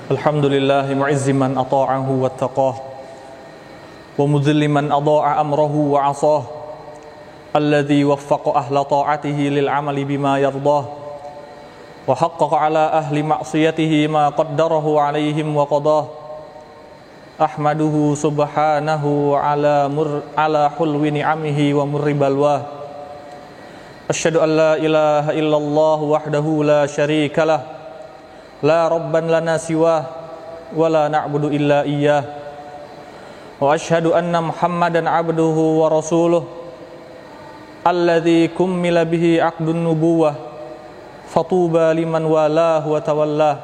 Alhamdulillahi mu'izzi man ata'ahu wattaqah wa mudhilli man adha'a amrahu wa 'asah alladhi waffaqa ahla ta'atihi lil 'amali bima yardah wa haqqaqa 'ala ahli ma'siyatihi ma qaddarahu 'alaihim wa qadah. Ahmaduhu subhanahu 'ala hulwi ni'amihi wa murri balwah. Asyhadu an la ilaha illallah wahdahu la syarikalah la rabban lana siwah wa la na'budu illa iyyah wa asyhadu anna muhammadan abduhu wa rasuluh alladzi kummila bihi aqdun nubuwah fatuba liman walahu wa tawallah.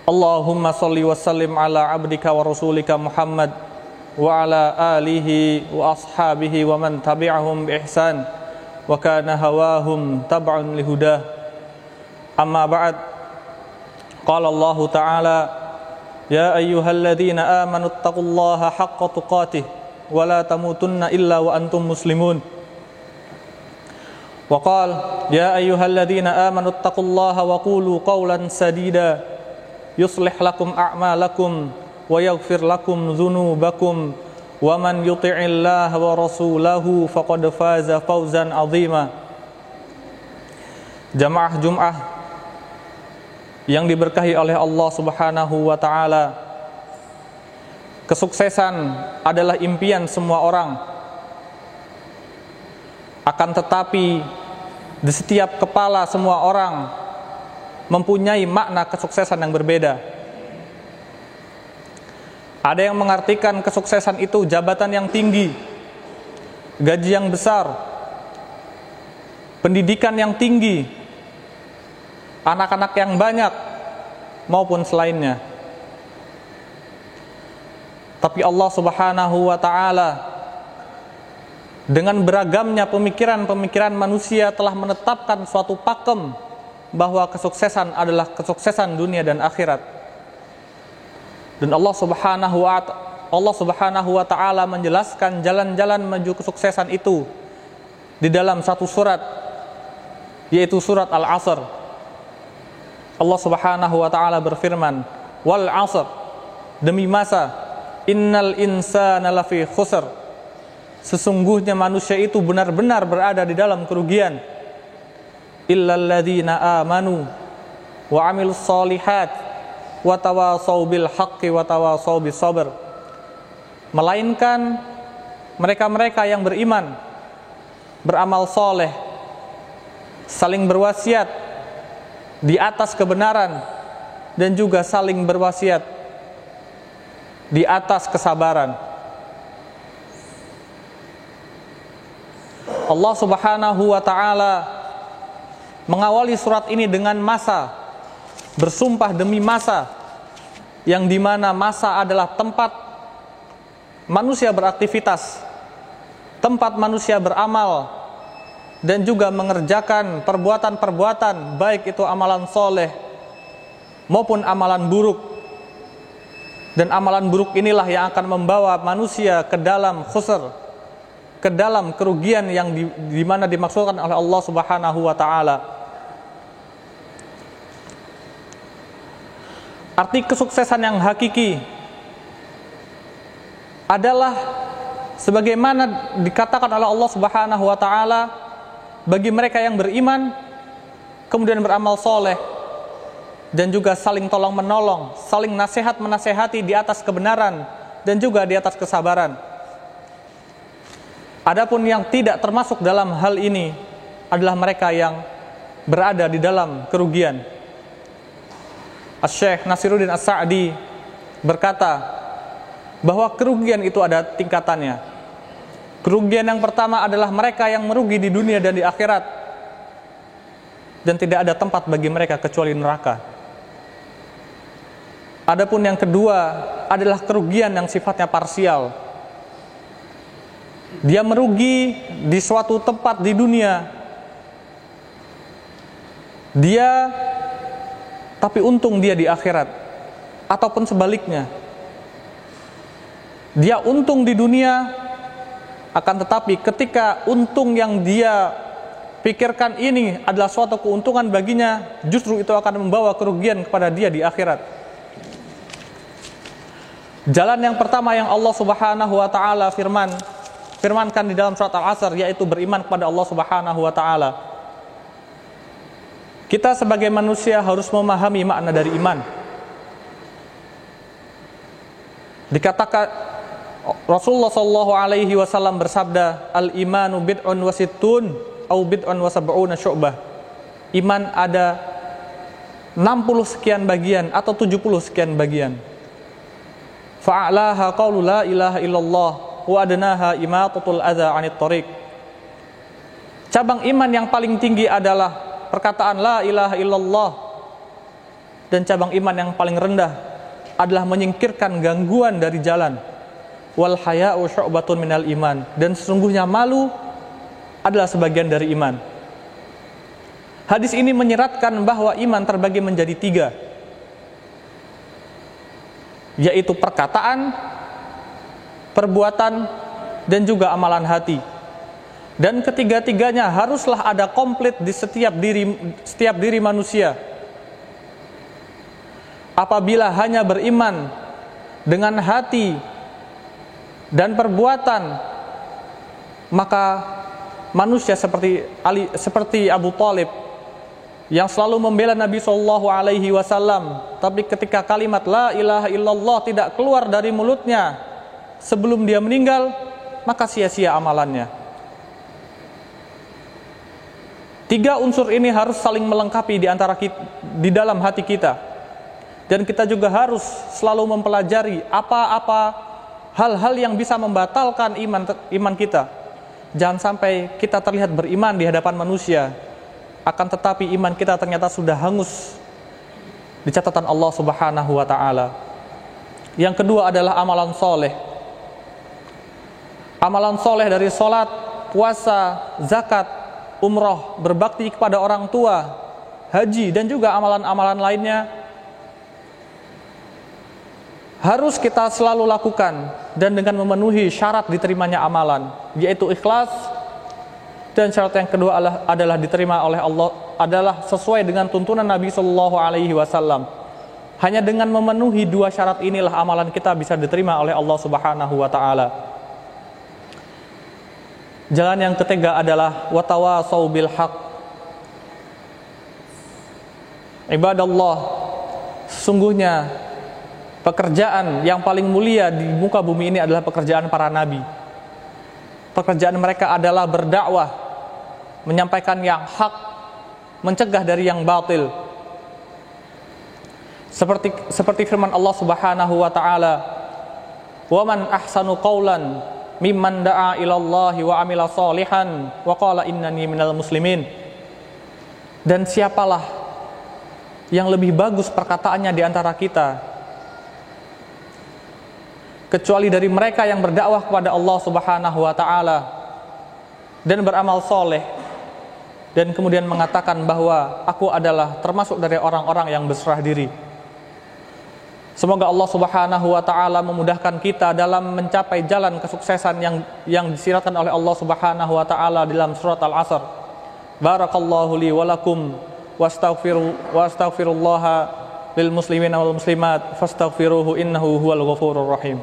Allahumma salli wa sallim ala abdika wa rasulika Muhammad wa ala alihi wa ashabihi wa man tabi'ahum bi ihsan wa kana hawahum tab'an lihudah. Amma ba'd. Qala Allah Ta'ala, ya ayyuhalladzina amanu taqullaha haqqa tuqatih wa la tamutunna illa wa antum muslimun. Wa qala, ya ayyuhalladzina amanu taqullaha wa qulu qawlan sadida yuslih lakum a'malakum wa yaghfir lakum dhunubakum wa man yuti'illaha wa rasulahu faqad faza fawzan 'azima. Jamaah Jum'ah yang diberkahi oleh Allah Subhanahu wa ta'ala, kesuksesan adalah impian semua orang. Akan tetapi di setiap kepala semua orang mempunyai makna kesuksesan yang berbeda. Ada yang mengartikan kesuksesan itu jabatan yang tinggi, gaji yang besar, pendidikan yang tinggi, anak-anak yang banyak, maupun selainnya. Tapi Allah Subhanahu wa ta'ala dengan beragamnya pemikiran-pemikiran manusia telah menetapkan suatu pakem bahwa kesuksesan adalah kesuksesan dunia dan akhirat. Dan Allah Subhanahu wa ta'ala menjelaskan jalan-jalan menuju kesuksesan itu di dalam satu surat, yaitu surat Al-Asr. Allah Subhanahu wa ta'ala berfirman, wal 'asr, demi masa, innal insana lafi khusr, sesungguhnya manusia itu benar-benar berada di dalam kerugian, illal ladzina amanu wa 'amilus shalihat wa tawashaw bil haqqi wa tawashaw bis sabr, melainkan mereka-mereka yang beriman, beramal soleh, saling berwasiat di atas kebenaran, dan juga saling berwasiat di atas kesabaran. Allah Subhanahu wa ta'ala mengawali surat ini dengan masa, bersumpah demi masa, yang dimana masa adalah tempat manusia beraktivitas, tempat manusia beramal, dan juga mengerjakan perbuatan-perbuatan, baik itu amalan soleh maupun amalan buruk. Dan amalan buruk inilah yang akan membawa manusia ke dalam khusr, ke dalam kerugian yang dimana dimaksudkan oleh Allah Subhanahu wa ta'ala. Arti kesuksesan yang hakiki adalah sebagaimana dikatakan oleh Allah Subhanahu wa ta'ala, bagi mereka yang beriman, kemudian beramal soleh, dan juga saling tolong menolong, saling nasihat menasehati di atas kebenaran, dan juga di atas kesabaran. Adapun yang tidak termasuk dalam hal ini adalah mereka yang berada di dalam kerugian. Asy-Syaikh Nasiruddin As-Sa'di berkata bahwa kerugian itu ada tingkatannya. Kerugian yang pertama adalah mereka yang merugi di dunia dan di akhirat, dan tidak ada tempat bagi mereka kecuali neraka. Adapun yang kedua adalah kerugian yang sifatnya parsial. Dia merugi di suatu tempat di dunia, tapi untung dia di akhirat, ataupun sebaliknya. Dia untung di dunia, akan tetapi ketika untung yang dia pikirkan ini adalah suatu keuntungan baginya, justru itu akan membawa kerugian kepada dia di akhirat. Jalan yang pertama yang Allah Subhanahu wa taala firmankan di dalam surat Al-Asr, yaitu beriman kepada Allah Subhanahu wa taala. Kita sebagai manusia harus memahami makna dari iman. Dikatakan Rasulullah sallallahu alaihi wasallam bersabda, "Al-imanu bid'un wa sittun au bid'un wa sab'una syu'bah." Iman ada 60 sekian bagian atau 70 sekian bagian. Fa'alaha qaulu la ilaha illallah wa adnaha imatatul adza 'anit thariq. Cabang iman yang paling tinggi adalah perkataan la ilaha illallah, dan cabang iman yang paling rendah adalah menyingkirkan gangguan dari jalan. Wal haya'u syu'batun minal iman, dan sesungguhnya malu adalah sebagian dari iman. Hadis ini menyeratkan bahwa iman terbagi menjadi 3, yaitu perkataan, perbuatan, dan juga amalan hati. Dan ketiga-tiganya haruslah ada komplit di setiap diri manusia. Apabila hanya beriman dengan hati dan perbuatan, maka manusia seperti Abu Thalib yang selalu membela Nabi sallallahu alaihi wasallam, tapi ketika kalimat la ilaha illallah tidak keluar dari mulutnya sebelum dia meninggal, maka sia-sia amalannya. 3 unsur ini harus saling melengkapi di dalam hati kita. Dan kita juga harus selalu mempelajari apa-apa hal-hal yang bisa membatalkan iman kita. Jangan sampai kita terlihat beriman di hadapan manusia, akan tetapi iman kita ternyata sudah hangus di catatan Allah Subhanahu wa taala. Yang kedua adalah amalan soleh. Amalan soleh dari salat, puasa, zakat, umroh, berbakti kepada orang tua, haji, dan juga amalan-amalan lainnya harus kita selalu lakukan, dan dengan memenuhi syarat diterimanya amalan, yaitu ikhlas. Dan syarat yang kedua adalah diterima oleh Allah, adalah sesuai dengan tuntunan Nabi sallallahu alaihi wasallam. Hanya dengan memenuhi 2 syarat inilah amalan kita bisa diterima oleh Allah Subhanahu wa taala. Jalan yang ketiga adalah watawasau bil haq. Ibadallah, sesungguhnya pekerjaan yang paling mulia di muka bumi ini adalah pekerjaan para nabi. Pekerjaan mereka adalah berdakwah, menyampaikan yang hak, mencegah dari yang batil. Seperti firman Allah Subhanahu wa taala, "Wa man ahsanu qawlan mimman da'a ila Allah wa 'amila shalihan wa qala innani minal muslimin." Dan siapalah yang lebih bagus perkataannya di antara kita kecuali dari mereka yang berdakwah kepada Allah Subhanahu wa taala dan beramal soleh, dan kemudian mengatakan bahwa aku adalah termasuk dari orang-orang yang berserah diri. Semoga Allah Subhanahu wa taala memudahkan kita dalam mencapai jalan kesuksesan yang disiratkan oleh Allah Subhanahu wa taala dalam surat Al-Asr. Barakallahu li wa lakum wastaghfirullaha lil muslimina wal muslimat fastaghfiruhu innahu huwal ghafurur rahim.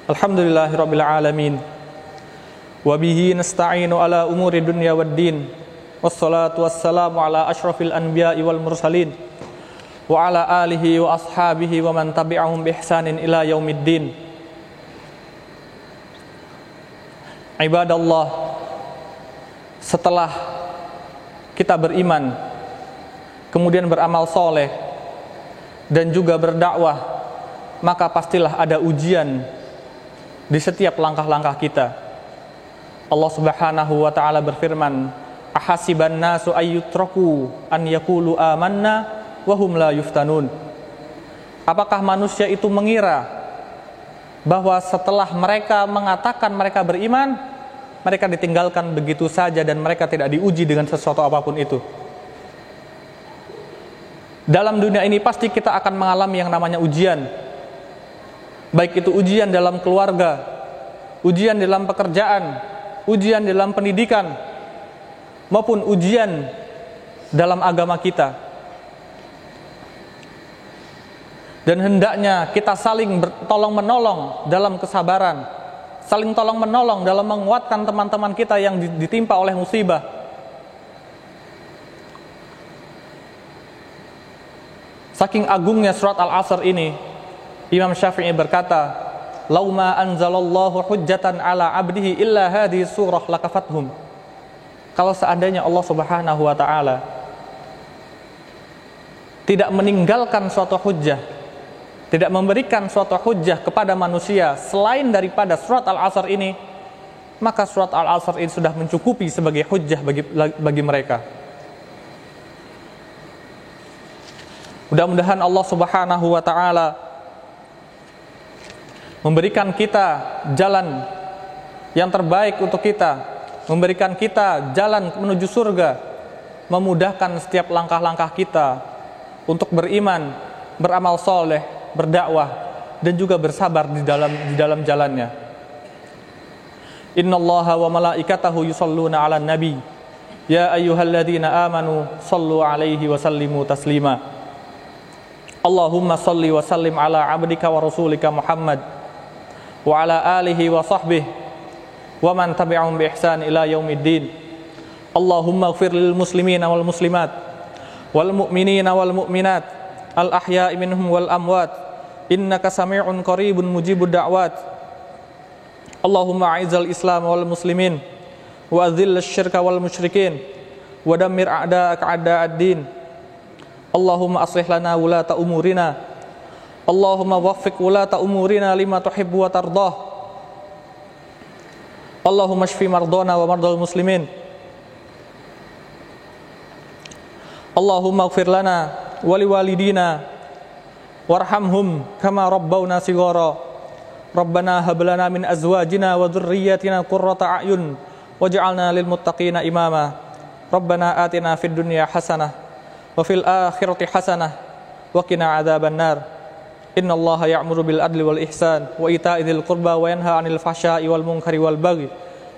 Alhamdulillahirabbil alamin. Wa bihi nasta'inu ala umuri dunya waddin. Wassalatu wassalamu ala asyrafil anbiya'i wal mursalin wa ala alihi wa ashabihi wa man tabi'ahum bi ihsanin ila yaumiddin. Ibadallah, setelah kita beriman, kemudian beramal soleh dan juga berdakwah, maka pastilah ada ujian di setiap langkah-langkah kita. Allah Subhanahu wa taala berfirman, "Ahasiban nasu ayyutraku an yaqulu amanna wa hum la yuftanun. Apakah manusia itu mengira bahwa setelah mereka mengatakan mereka beriman, mereka ditinggalkan begitu saja dan mereka tidak diuji dengan sesuatu apapun itu? Dalam dunia ini pasti kita akan mengalami yang namanya ujian. Baik itu ujian dalam keluarga, ujian dalam pekerjaan, ujian dalam pendidikan, maupun ujian dalam agama kita. Dan hendaknya kita saling tolong-menolong dalam kesabaran, saling tolong-menolong dalam menguatkan teman-teman kita yang ditimpa oleh musibah. Saking agungnya surat Al-Asr ini, Imam Syafi'i berkata, "Lau ma anzalallahu hujjatan ala 'abdihi illa hadhihi surah lakafathum." Kalau seandainya Allah Subhanahu wa taala tidak meninggalkan suatu hujjah, tidak memberikan suatu hujjah kepada manusia selain daripada surat Al-Asr ini, maka surat Al-Asr ini sudah mencukupi sebagai hujjah bagi mereka. Mudah-mudahan Allah Subhanahu wa taala memberikan kita jalan yang terbaik untuk kita, memberikan kita jalan menuju surga, memudahkan setiap langkah-langkah kita untuk beriman, beramal soleh, berdakwah, dan juga bersabar di dalam jalannya. Innallaha wa malaikatahu yusholluna 'alan nabi ya ayyuhalladzina amanu shallu 'alaihi wa sallimu taslima. Allahumma shalli wa sallim ala 'abdika wa rasulika Muhammad wa ala alihi wa sahbihi wa man tabi'ahum bi ihsan ila yaumiddin. Allahumma ighfir lil muslimina wal muslimat wal mu'minina wal mu'minat al ahya'i minhum wal amwat innaka sami'un qaribun mujibud da'wat. Allahumma a'izzal islam wal muslimin wa adhillash syirka wal musyrikin wa dammir a'da'aka a'da'ad-din. Allahumma aslih lana wulata umurina. Allahumma waffiq wulata umurina lima tuhibbu wa tardah. Allahumma shfi mardana wa mardal muslimin. Allahumma ighfir lana wa liwalidina warhamhum kama rabbawna shighara. Rabbana hab lana min azwajina wa dhurriyyatina qurrata a'yun waj'alna lil muttaqina imama. Rabbana atina fid dunya hasanah wa fil akhirati hasanah wa qina adzaban nar. Innallaha ya'muru bil adli wal ihsan wa ita'i dzil qurba wa yanha 'anil fahsya'i wal munkari wal baghi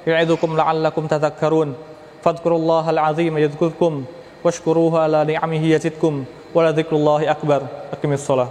ya'idukum la'allakum tadhakkarun. Fadhkurullahal 'azima yadhkurkum washkuruhu ala ni'amihi yazidkum wa la dzikrullahi akbar. Aqimis shalah.